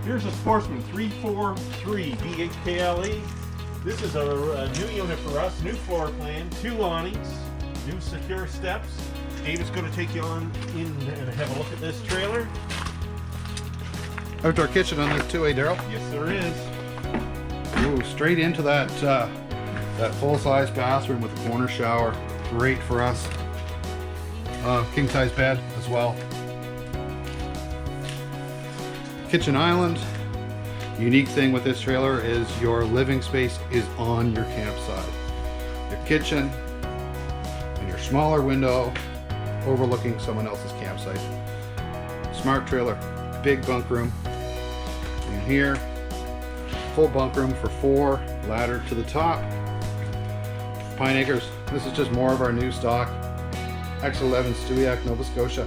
Here's a Sportsmen 343BHKLE. This is a new unit for us, new floor plan, 2 awnings, new secure steps. Dave is going to take you on in and have a look at this trailer. Outdoor kitchen on this too, eh, Daryl? Yes, there is. Ooh, straight into that that full-size bathroom with a corner shower. Great for us. King-size bed as well. Kitchen island. Unique thing with this trailer is your living space is on your campsite. Your kitchen and your smaller window overlooking someone else's campsite. Smart trailer, big bunk room. In here, full bunk room for 4, ladder to the top. Pine Acres, this is just more of our new stock. X11 Stewiacke, Nova Scotia.